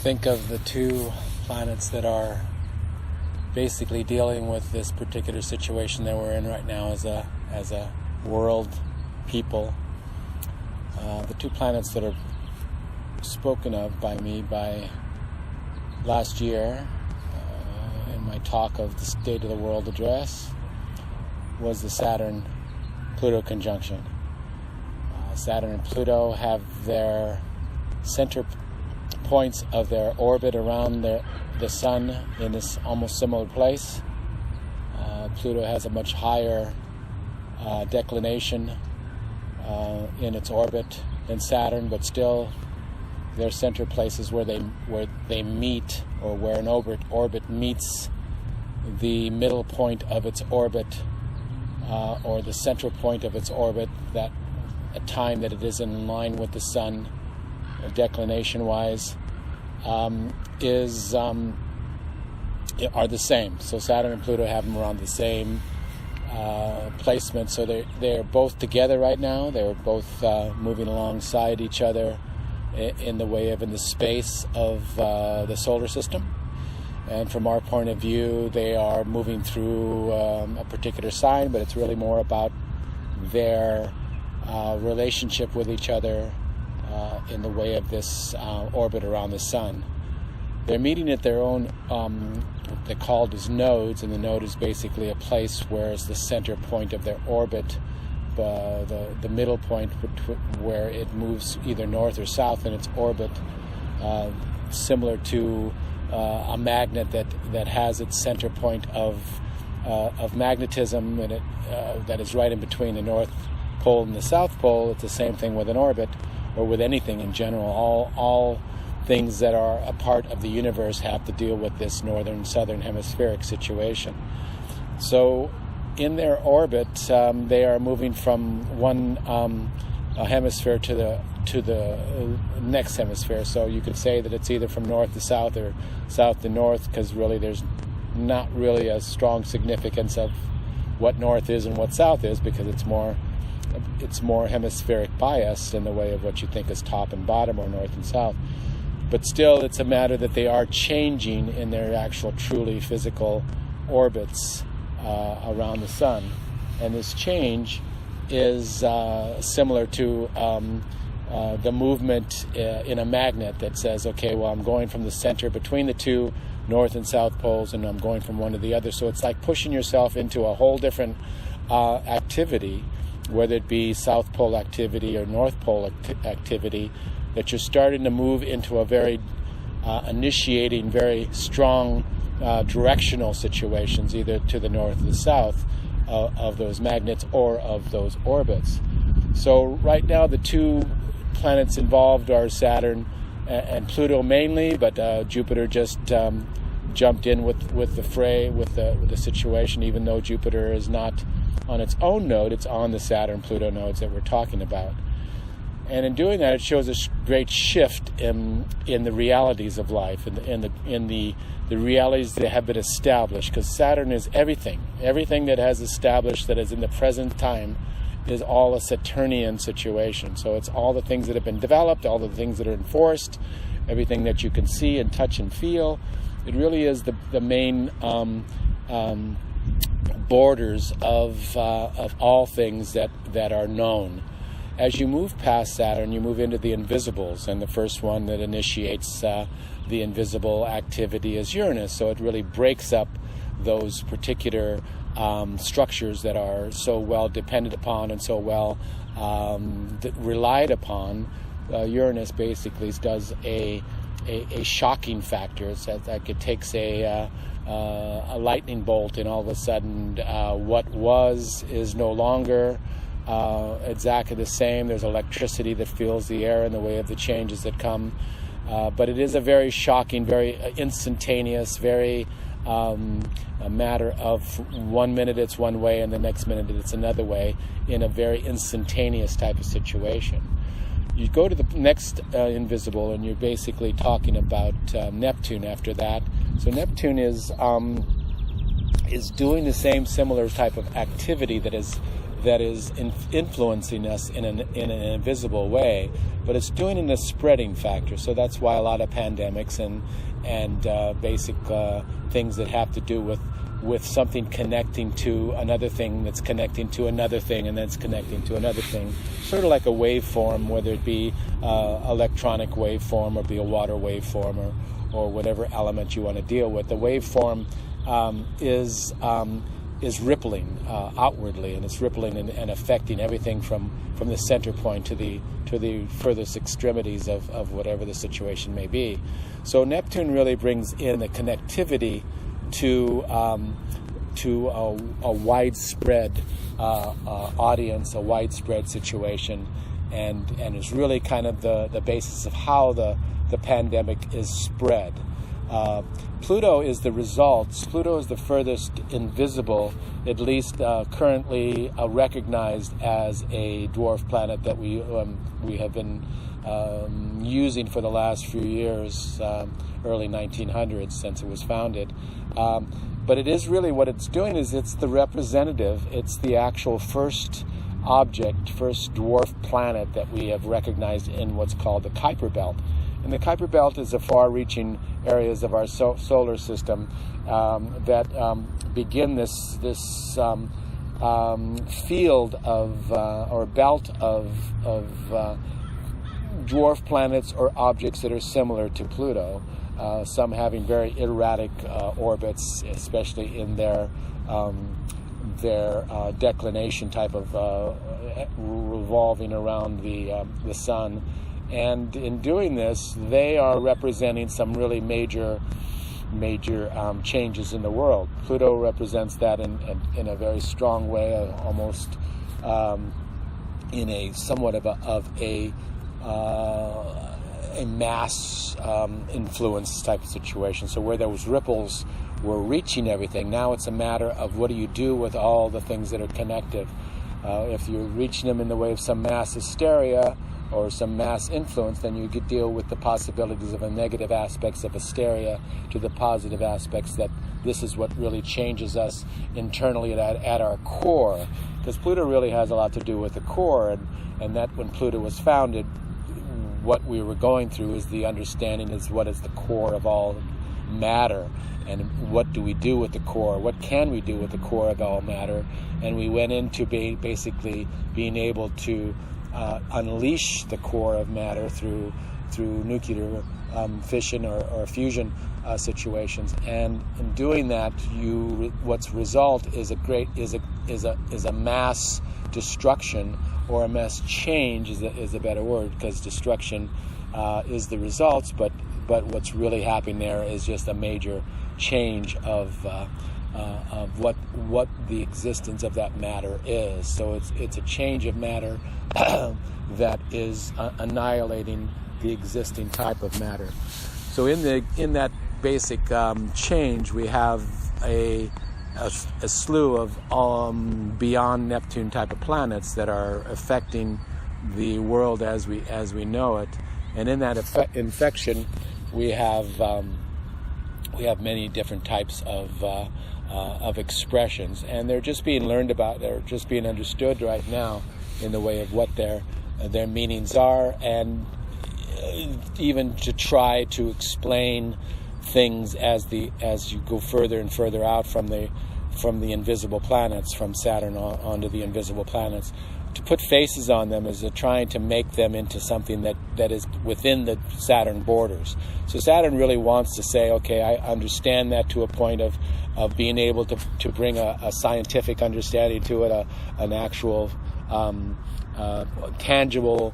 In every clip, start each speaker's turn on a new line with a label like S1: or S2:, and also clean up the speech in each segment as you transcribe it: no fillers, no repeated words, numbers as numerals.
S1: think of the two planets that are basically dealing with this particular situation that we're in right now as a world people. The two planets that are spoken of by me by last year in my talk of the State of the World address was the Saturn-Pluto conjunction. Saturn and Pluto have their center points of their orbit around the Sun in this almost similar place. Pluto has a much higher declination in its orbit than Saturn, but still their center places where they meet, or where an orbit meets the middle point of its orbit, or the central point of its orbit, that a time that it is in line with the Sun, declination-wise, are the same. So Saturn and Pluto have them around the same placement. So they're both together right now. They're both moving alongside each other in the space of the solar system. And from our point of view, they are moving through a particular sign, but it's really more about their relationship with each other in the way of this orbit around the Sun. They're meeting at their own, what they're called as nodes, and the node is basically a place where it's the center point of their orbit, the middle point where it moves either north or south in its orbit, similar to a magnet that has its center point of magnetism, and that is right in between the North Pole and the South Pole. It's the same thing with an orbit, or with anything in general. All things that are a part of the universe have to deal with this northern-southern hemispheric situation. So in their orbit, they are moving from one hemisphere to the next hemisphere. So you could say that it's either from north to south or south to north, because really there's not really a strong significance of what north is and what south is, because it's more hemispheric bias in the way of what you think is top and bottom, or north and south. But still, it's a matter that they are changing in their actual truly physical orbits around the Sun. And this change is similar to the movement in a magnet that says, okay, well, I'm going from the center between the two north and south poles, and I'm going from one to the other. So it's like pushing yourself into a whole different activity, whether it be South Pole activity or North Pole activity, that you're starting to move into a very initiating, very strong directional situations, either to the north or the south of those magnets or of those orbits. So right now the two planets involved are Saturn and Pluto mainly, but Jupiter just jumped in with the fray, with the situation, even though Jupiter is not on its own node, it's on the Saturn-Pluto nodes that we're talking about. And in doing that, it shows a great shift in the realities of life, in the realities that have been established, because Saturn is everything that has established, that is in the present time, is all a Saturnian situation. So it's all the things that have been developed, all the things that are enforced, everything that you can see and touch and feel. It really is the main borders of all things that are known. As you move past Saturn, you move into the invisibles, and the first one that initiates the invisible activity is Uranus. So it really breaks up those particular structures that are so well depended upon and so well relied upon. Uranus basically does a shocking factor. It's like it takes a lightning bolt, and all of a sudden what was is no longer exactly the same. There's electricity that fills the air in the way of the changes that come, but it is a very shocking, very instantaneous, very a matter of 1 minute it's one way and the next minute it's another way, in a very instantaneous type of situation. You go to the next invisible, and you're basically talking about Neptune after that. So Neptune is doing the same similar type of activity that is that is influencing us in an invisible way, but it's doing it in a spreading factor. So that's why a lot of pandemics and basic things that have to do with something connecting to another thing that's connecting to another thing and that's connecting to another thing, sort of like a waveform, whether it be electronic waveform or be a water waveform or whatever element you want to deal with. The waveform is rippling outwardly, and it's rippling and affecting everything from the center point to the furthest extremities of whatever the situation may be. So Neptune really brings in the connectivity to a widespread audience, a widespread situation, and is really kind of the basis of how the pandemic is spread. Pluto is the results. Pluto is the furthest invisible, at least currently recognized as a dwarf planet that we have been using for the last few years, early 1900s, since it was founded. But it is really, what it's doing is it's the representative, it's the actual first object, first dwarf planet that we have recognized in what's called the Kuiper Belt. And the Kuiper Belt is the far-reaching areas of our solar system that begin this field of or belt of dwarf planets or objects that are similar to Pluto. Some having very erratic orbits, especially in their declination type of revolving around the sun. And in doing this, they are representing some really major changes in the world. Pluto represents that in a very strong way, almost in a somewhat of a mass influence type of situation. So where those ripples were reaching everything, now it's a matter of what do you do with all the things that are connected. If you're reaching them in the way of some mass hysteria or some mass influence, then you could deal with the possibilities of the negative aspects of hysteria to the positive aspects that this is what really changes us internally at our core. Because Pluto really has a lot to do with the core, and that when Pluto was founded, what we were going through is the understanding is what is the core of all matter, and what do we do with the core, what can we do with the core of all matter. And we went into basically being able to unleash the core of matter through nuclear fission or fusion situations, and in doing that, what's result is a mass destruction, or a mass change is a better word, because destruction is the results, but what's really happening there is just a major change of what the existence of that matter is. So it's a change of matter that is annihilating the existing type of matter. So in that basic change, we have a slew of beyond Neptune type of planets that are affecting the world as we know it. And in that infection, we have many different types of expressions, and they're just being learned about. They're just being understood right now in the way of what their meanings are, and even to try to explain things as you go further and further out from the invisible planets, from Saturn onto the invisible planets. To put faces on them is trying to make them into something that is within the Saturn borders. So Saturn really wants to say, okay, I understand that to a point of being able to bring a scientific understanding to it, an actual tangible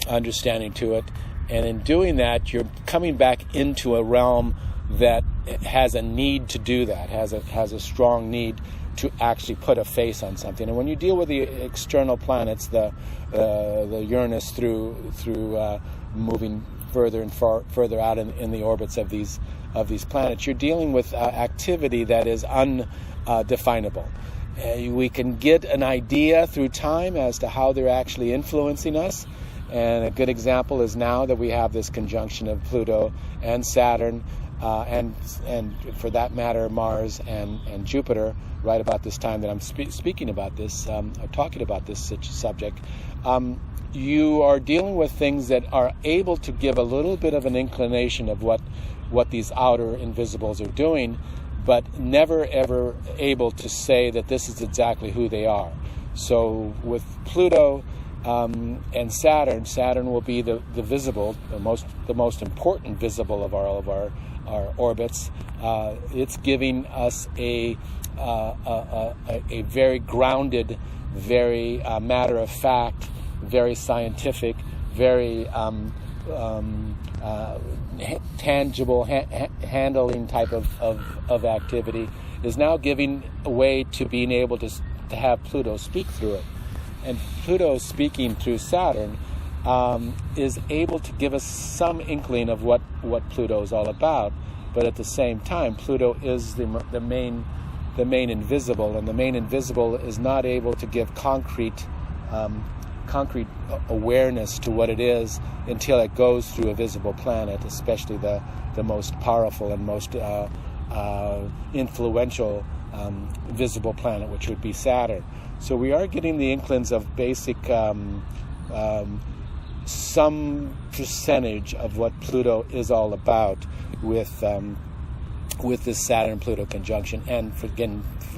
S1: understanding to it. And in doing that, you're coming back into a realm that has a need to do that, has a strong need to actually put a face on something. And when you deal with the external planets, the Uranus through moving further and further out in the orbits of these planets, you're dealing with activity that is undefinable. We can get an idea through time as to how they're actually influencing us. And a good example is now that we have this conjunction of Pluto and Saturn and for that matter, Mars and Jupiter, right about this time that I'm speaking about this, or talking about this subject, you are dealing with things that are able to give a little bit of an inclination of what these outer invisibles are doing, but never ever able to say that this is exactly who they are. So with Pluto and Saturn will be the visible, the most important visible of all of our orbits. It's giving us a very grounded, very matter of fact, very scientific, very tangible handling type of activity, is now giving way to being able to have Pluto speak through it. And Pluto speaking through Saturn is able to give us some inkling of what Pluto is all about. But at the same time, Pluto is the main invisible, and the main invisible is not able to give concrete awareness to what it is until it goes through a visible planet, especially the most powerful and most influential visible planet, which would be Saturn. So we are getting the inklings of basic some percentage of what Pluto is all about with this Saturn-Pluto conjunction, and for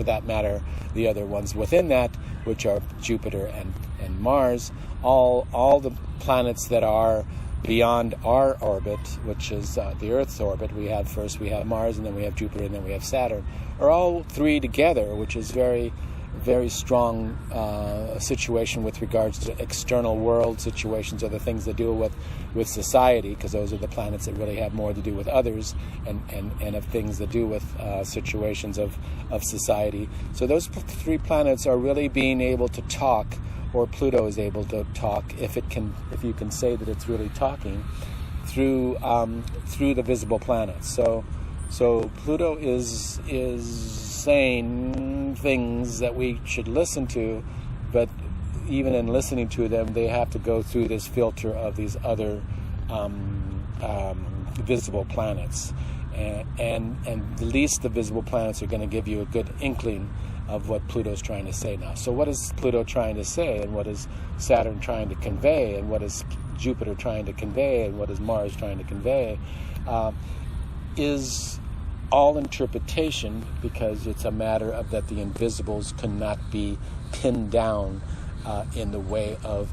S1: that matter, the other ones within that, which are Jupiter and Mars, all the planets that are beyond our orbit, which is the Earth's orbit. We have Mars, and then we have Jupiter, and then we have Saturn, are all three together, which is very, very strong situation with regards to external world situations, or the things that deal with society, because those are the planets that really have more to do with others and of things that do with situations of society. So those three planets are really being able to talk, or Pluto is able to talk, if you can say that it's really talking through the visible planets. So Pluto is saying things that we should listen to, but even in listening to them, they have to go through this filter of these other visible planets, and at least the visible planets are going to give you a good inkling of what Pluto's trying to say now. So what is Pluto trying to say, and what is Saturn trying to convey, and what is Jupiter trying to convey, and what is Mars trying to convey, is all interpretation, because it's a matter of that the invisibles cannot be pinned down in the way of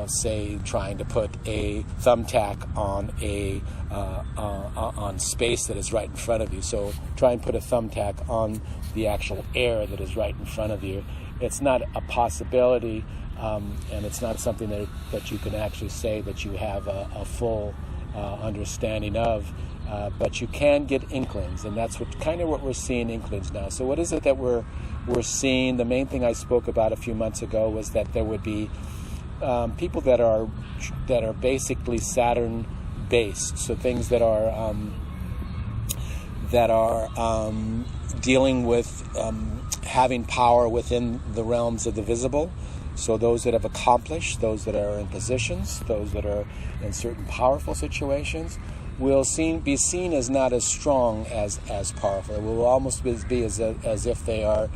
S1: say, trying to put a thumbtack on space that is right in front of you. So try and put a thumbtack on the actual air that is right in front of you. It's not a possibility, and it's not something that you can actually say that you have a full understanding of. But you can get inklings, and that's what we're seeing inklings now. So what is it that we're seeing? The main thing I spoke about a few months ago was that there would be people that are basically Saturn based. So things that are dealing with having power within the realms of the visible. So those that have accomplished, those that are in positions, those that are in certain powerful situations, will be seen as not as strong as powerful. It will almost be as if they are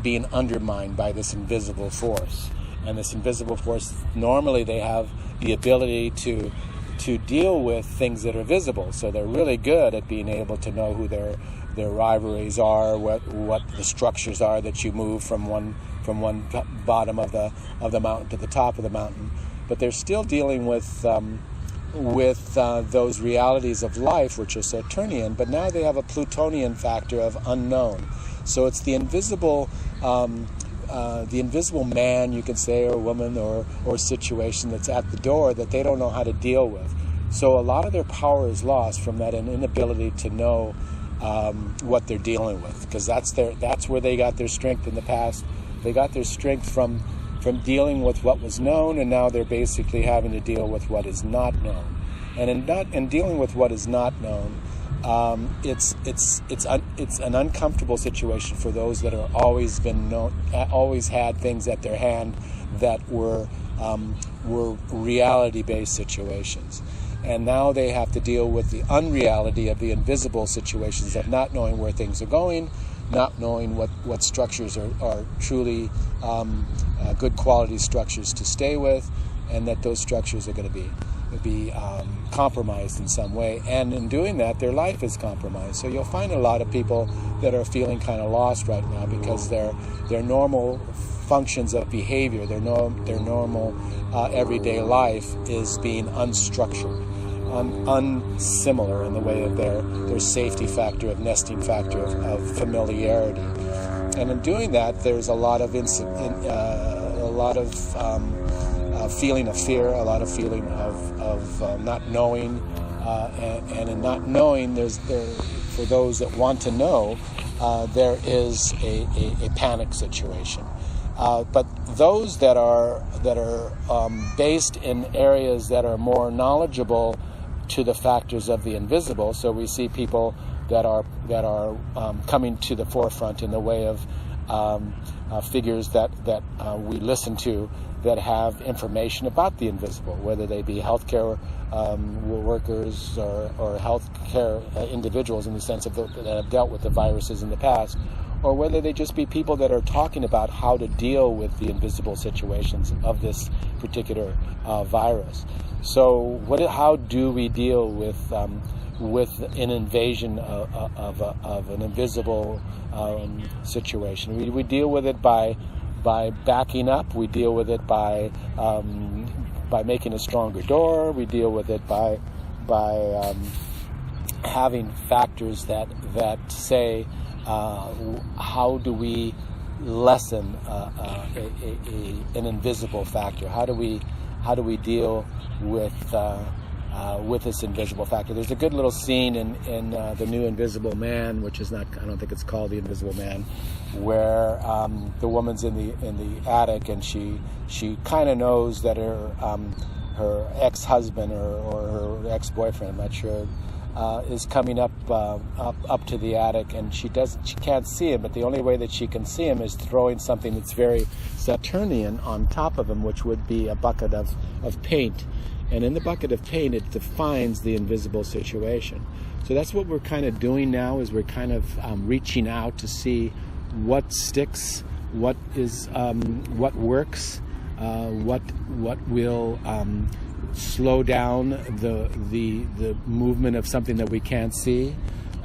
S1: being undermined by this invisible force. And this invisible force, normally they have the ability to deal with things that are visible. So they're really good at being able to know who their rivalries are, what the structures are that you move from one bottom of the mountain to the top of the mountain. But they're still dealing with those realities of life, which are Saturnian, but now they have a Plutonian factor of unknown. So it's the invisible man, you could say, or woman, or situation that's at the door that they don't know how to deal with. So a lot of their power is lost from that inability to know what they're dealing with, because that's where they got their strength in the past. They got their strength from dealing with what was known, and now they're basically having to deal with what is not known. And in dealing with what is not known, it's an uncomfortable situation for those that are always had things at their hand that were were reality-based situations. And now they have to deal with the unreality of the invisible situations of not knowing where things are going, not knowing what structures are truly good quality structures to stay with, and that those structures are going to be compromised in some way. And in doing that, their life is compromised. So you'll find a lot of people that are feeling kind of lost right now because their normal functions of behavior, their normal everyday life is being unstructured, unsimilar in the way of their safety factor, of nesting factor, of familiarity. And in doing that, there's a lot of feeling of fear, a lot of feeling of not knowing, and in not knowing, for those that want to know, there is a panic situation. But those that are based in areas that are more knowledgeable to the factors of the invisible, so we see people that are coming to the forefront in the way of figures that we listen to that have information about the invisible, whether they be healthcare workers or healthcare individuals in the sense of that have dealt with the viruses in the past, or whether they just be people that are talking about how to deal with the invisible situations of this particular virus. So how do we deal with an invasion of an invisible situation? We deal with it by backing up. We deal with it by making a stronger door. We deal with it by having factors that say how do we lessen an invisible factor? How do we deal with this invisible factor? There's a good little scene in the new Invisible Man, which is not, I don't think it's called The Invisible Man, where the woman's in the attic, and she kind of knows that her ex-husband or her ex-boyfriend, I'm not sure, is coming up to the attic, and she can't see him, but the only way that she can see him is throwing something that's very Saturnian on top of him, which would be a bucket of paint. And in the bucket of paint, it defines the invisible situation. So that's what we're kind of doing now, is we're kind of reaching out to see what sticks, what works, what will slow down the movement of something that we can't see.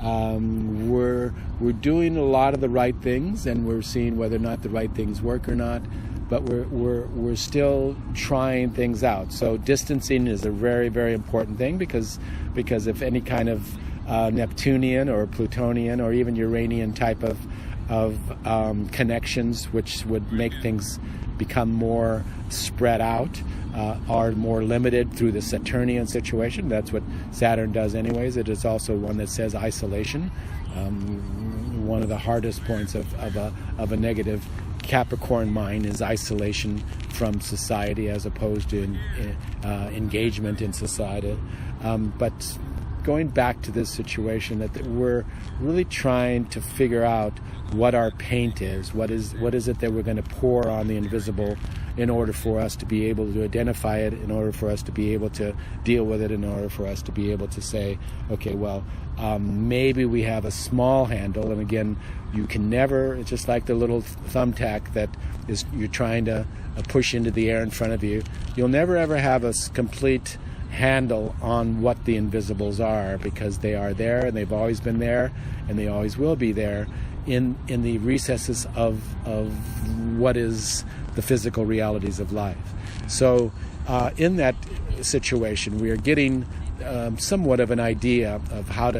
S1: We're doing a lot of the right things, and we're seeing whether or not the right things work or not. But we're still trying things out. So distancing is a very, very important thing because if any kind of Neptunian or Plutonian or even Uranian type of connections, which would make things become more spread out, are more limited through the Saturnian situation. That's what Saturn does anyways. It is also one that says isolation. One of the hardest points of a negative Capricorn mind is isolation from society as opposed to engagement in society. But going back to this situation, that we're really trying to figure out what our paint is. What is it that we're going to pour on the invisible in order for us to be able to identify it, in order for us to be able to deal with it, in order for us to be able to say, okay, well, maybe we have a small handle. And again, you can never, it's just like the little thumbtack that you're trying to push into the air in front of you. You'll never ever have a complete handle on what the invisibles are, because they are there, and they've always been there, and they always will be there in the recesses of what is the physical realities of life. So in that situation, we are getting somewhat of an idea of how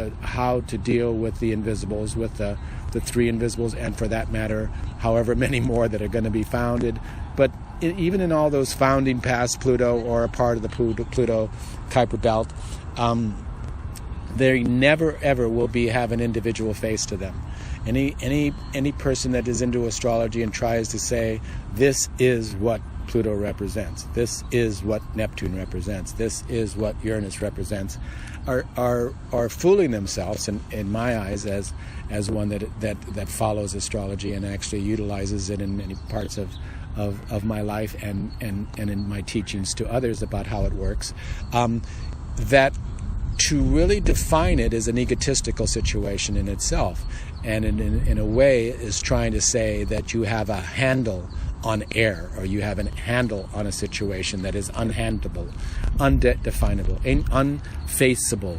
S1: to deal with the invisibles, with the three invisibles, and for that matter, however many more that are going to be founded. But even in all those founding past Pluto or a part of the Pluto Kuiper belt, they never ever will have an individual face to them. Any person that is into astrology and tries to say this is what Pluto represents, this is what Neptune represents, this is what Uranus represents, are fooling themselves, in my eyes, as one that follows astrology and actually utilizes it in many parts of of my life and in my teachings to others about how it works, that to really define it is an egotistical situation in itself, and in a way is trying to say that you have a handle on air, or you have a handle on a situation that is unhandleable, undefinable, unfaceable,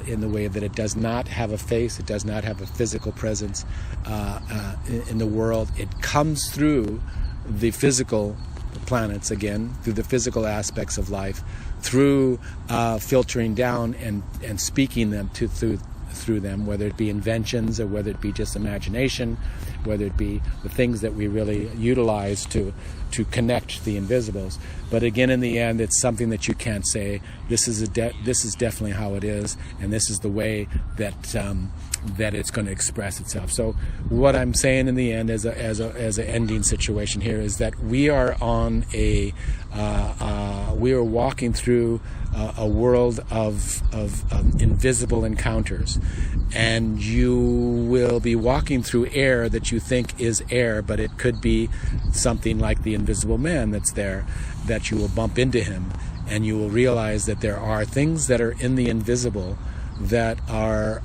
S1: in the way that it does not have a face, it does not have a physical presence in the world. It comes through the physical planets again, through the physical aspects of life, through filtering down and speaking them through them, whether it be inventions or whether it be just imagination, whether it be the things that we really utilize to connect the invisibles. But again, in the end, it's something that you can't say, this is definitely how it is, and this is the way that it's going to express itself. So what I'm saying in the end as an ending situation here is that we are on we are walking through a world of invisible encounters, and you will be walking through air that you think is air, but it could be something like the Invisible Man that's there, that you will bump into him, and you will realize that there are things that are in the invisible that are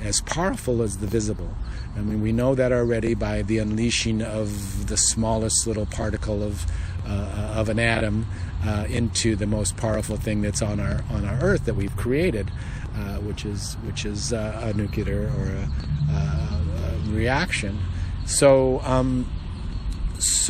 S1: as powerful as the visible. I mean, we know that already by the unleashing of the smallest little particle of an atom into the most powerful thing that's on our Earth that we've created, which is a nuclear or a reaction. So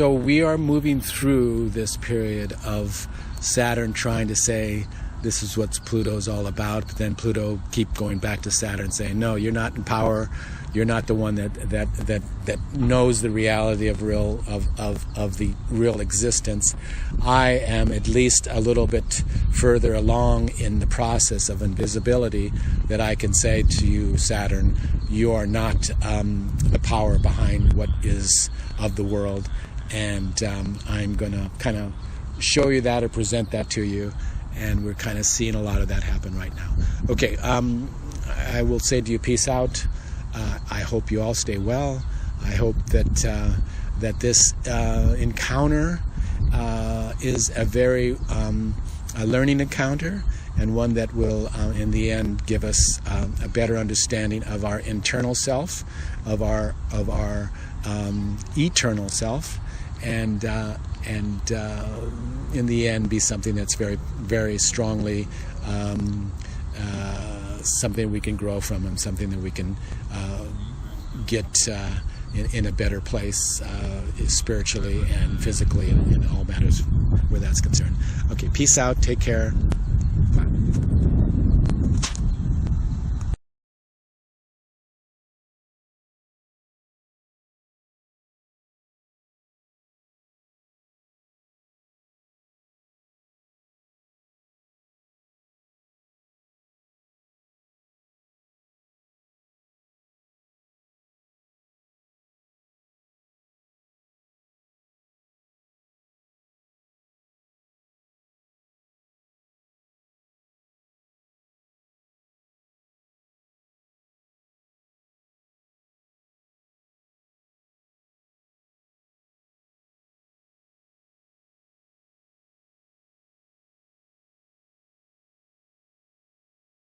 S1: we are moving through this period of Saturn trying to say, this is what Pluto's all about, but then Pluto keep going back to Saturn saying, no, you're not in power, you're not the one that knows the reality of the real existence. I am at least a little bit further along in the process of invisibility, that I can say to you, Saturn, you are not the power behind what is of the world, and I'm going to kind of show you that or present that to you. And we're kind of seeing a lot of that happen right now. Okay, I will say to you, peace out. I hope you all stay well. I hope that this encounter is a very a learning encounter, and one that will, in the end, give us a better understanding of our internal self, of our eternal self, and in the end be something that's very, very strongly something we can grow from, and something that we can get in a better place spiritually and physically in all matters where that's concerned. Okay, peace out, take care.